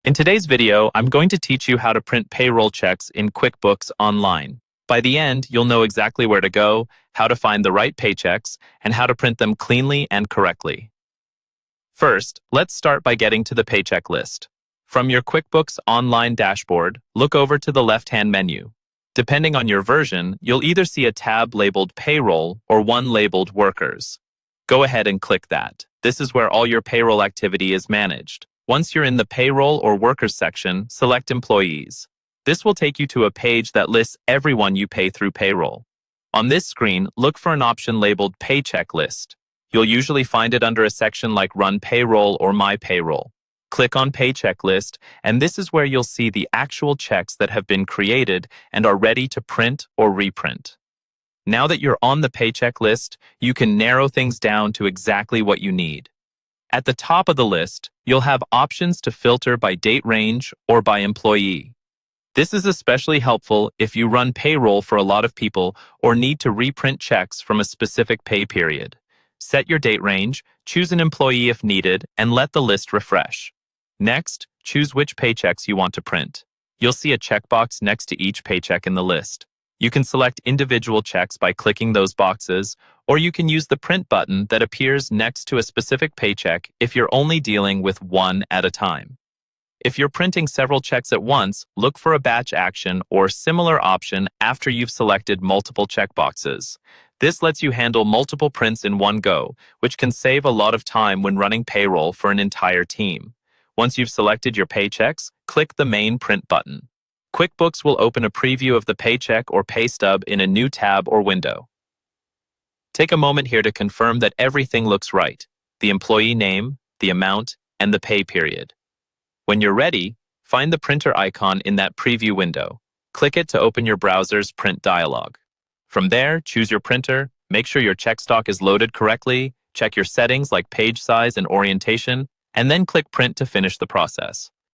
In today's video, I'm going to teach you how to print payroll checks in QuickBooks Online. By the end, you'll know exactly where to go, how to find the right paychecks, and how to print them cleanly and correctly. First, let's start by getting to the paycheck list. From your QuickBooks Online dashboard, look over to the left-hand menu. Depending on your version, you'll either see a tab labeled Payroll or one labeled Workers. Go ahead and click that. This is where all your payroll activity is managed. Once you're in the Payroll or Workers section, select Employees. This will take you to a page that lists everyone you pay through payroll. On this screen, look for an option labeled Paycheck List. You'll usually find it under a section like Run Payroll or My Payroll. Click on Paycheck List, and this is where you'll see the actual checks that have been created and are ready to print or reprint. Now that you're on the paycheck list, you can narrow things down to exactly what you need. At the top of the list, you'll have options to filter by date range or by employee. This is especially helpful if you run payroll for a lot of people or need to reprint checks from a specific pay period. Set your date range, choose an employee if needed, and let the list refresh. Next, choose which paychecks you want to print. You'll see a checkbox next to each paycheck in the list. You can select individual checks by clicking those boxes, or you can use the print button that appears next to a specific paycheck if you're only dealing with one at a time. If you're printing several checks at once, look for a batch action or similar option after you've selected multiple checkboxes. This lets you handle multiple prints in one go, which can save a lot of time when running payroll for an entire team. Once you've selected your paychecks, click the main print button. QuickBooks will open a preview of the paycheck or pay stub in a new tab or window. Take a moment here to confirm that everything looks right: the employee name, the amount, and the pay period. When you're ready, find the printer icon in that preview window. Click it to open your browser's print dialog. From there, choose your printer, make sure your check stock is loaded correctly, check your settings like page size and orientation, and then click Print to finish the process.